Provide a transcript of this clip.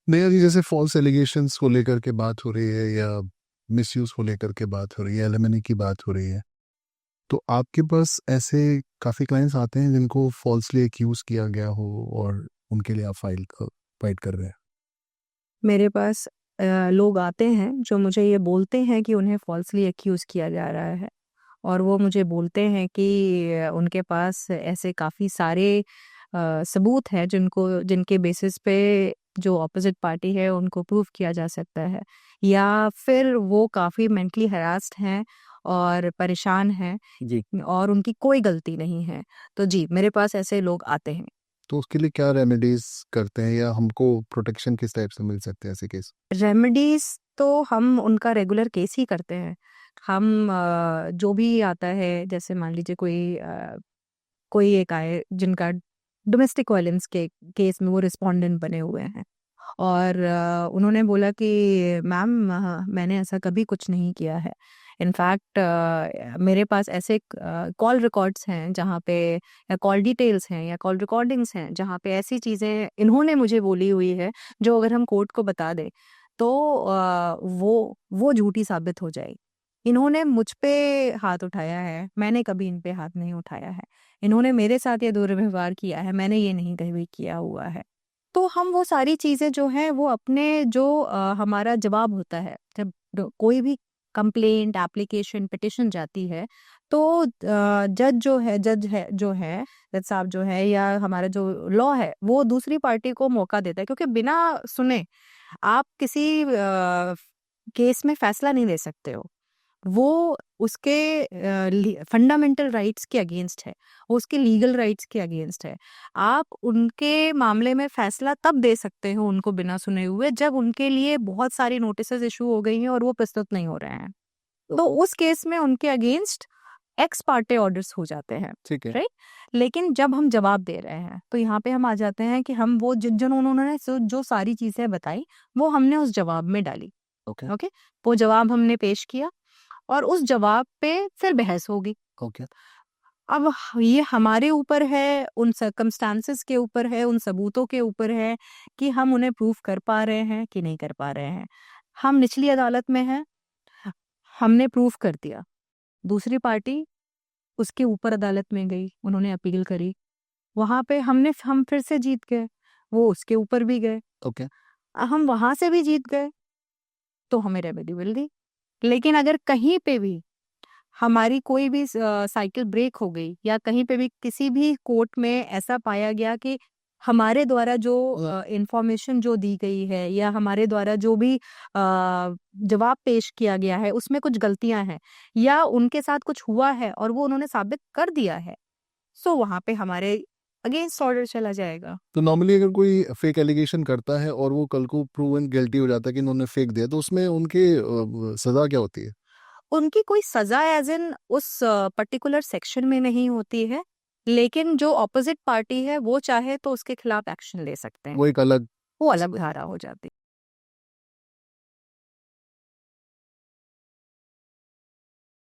नहीं जी, जैसे false allegations को लेकर के बात हो रही है या मिसयूज को लेकर के बात हो रही है, एलिमनी की बात हो रही है, तो आपके पास ऐसे काफ़ी क्लाइंट्स आते हैं जिनको फॉल्सली एक्यूज किया गया हो और उनके लिए आप फाइट कर रहे हैं? मेरे पास लोग आते हैं जो मुझे ये बोलते हैं कि उन्हें फॉल्सली एक्यूज़ किया जा रहा है, और वो मुझे बोलते हैं कि उनके पास ऐसे काफ़ी सारे सबूत हैं जिनके बेसिस पे जो ऑपोजिट पार्टी है उनको प्रूव किया जा सकता है, या फिर वो काफ़ी मेंटली हरास्ड हैं और परेशान हैं जी। और उनकी कोई गलती नहीं है। तो जी, मेरे पास ऐसे लोग आते हैं। तो उसके लिए क्या रेमेडीज करते हैं या हमको प्रोटेक्शन किस टाइप से मिल सकते हैं ऐसे केस? रेमेडीज़ तो हम उनका रेगुलर केस ही करते हैं। हम जो भी आता है, जैसे मान लीजिए कोई एक आए जिनका डोमेस्टिक वायलेंस के केस में वो रिस्पोंडेंट बने हुए हैं, और उन्होंने बोला कि मैम, मैंने ऐसा कभी कुछ नहीं किया है। इनफैक्ट मेरे पास ऐसे कॉल रिकॉर्ड्स हैं जहाँ पे, या कॉल डिटेल्स हैं, या कॉल रिकॉर्डिंग्स हैं जहाँ पे ऐसी चीज़ें इन्होंने मुझे बोली हुई है जो अगर हम कोर्ट को बता दें तो वो झूठी साबित हो जाएगी। इन्होंने मुझ पे हाथ उठाया है, मैंने कभी इन पे हाथ नहीं उठाया है। इन्होंने मेरे साथ ये दुर्व्यवहार किया है, मैंने ये नहीं कभी किया हुआ है। तो हम वो सारी चीज़ें जो हैं वो अपने जो हमारा जवाब होता है, जब कोई भी कंप्लेंट, एप्लीकेशन, पिटिशन जाती है, तो जज साहब जो है, या हमारा जो लॉ है, वो दूसरी पार्टी को मौका देता है, क्योंकि बिना सुने आप किसी केस में फैसला नहीं ले सकते हो। वो उसके फंडामेंटल राइट्स के अगेंस्ट है, वो उसके लीगल राइट्स के अगेंस्ट है। आप उनके मामले में फैसला तब दे सकते हो उनको बिना सुने हुए, जब उनके लिए बहुत सारी नोटिसेस इशू हो गई हैं और वो प्रस्तुत नहीं हो रहे हैं। तो उस केस में उनके अगेंस्ट एक्स पार्टे ऑर्डर्स हो जाते हैं, ठीक है। राइट? लेकिन जब हम जवाब दे रहे हैं तो यहाँ पे हम आ जाते हैं कि हम वो उन्होंने जो सारी चीजें बताई, वो हमने उस जवाब में डाली। ओके। ओके, वो जवाब हमने पेश किया और उस जवाब पे फिर बहस होगी। ओके। अब ये हमारे ऊपर है, उन सर्कमस्टांसेस के ऊपर है, उन सबूतों के ऊपर है कि हम उन्हें प्रूव कर पा रहे हैं कि नहीं कर पा रहे हैं। हम निचली अदालत में हैं, हमने प्रूव कर दिया। दूसरी पार्टी उसके ऊपर अदालत में गई, उन्होंने अपील करी। वहाँ पे हम फिर से जीत गए, वो उसके ऊपर भी गए। ओके। हम वहाँ से भी जीत गए, तो हमें रेमेडी मिल गई। लेकिन अगर कहीं पे भी हमारी कोई भी साइकिल ब्रेक हो गई, या कहीं पे भी किसी भी कोर्ट में ऐसा पाया गया कि हमारे द्वारा जो इंफॉर्मेशन जो दी गई है, या हमारे द्वारा जो भी जवाब पेश किया गया है उसमें कुछ गलतियां हैं, या उनके साथ कुछ हुआ है और वो उन्होंने साबित कर दिया है, सो वहां पे हमारे अगेंस्ट ऑर्डर चला जाएगा। तो नॉर्मली अगर कोई फेक एलिगेशन करता है और वो कल को प्रूवन गिल्टी हो जाता है कि इन्होंने फेक दिया, तो उसमें उनके सजा क्या होती है? उनकी कोई सजा एज इन उस पर्टिकुलर सेक्शन में नहीं होती है, लेकिन जो ऑपोजिट पार्टी है वो चाहे तो उसके खिलाफ एक्शन ले सकते हैं। वो एक अलग वो अलग धारा हो जाती है।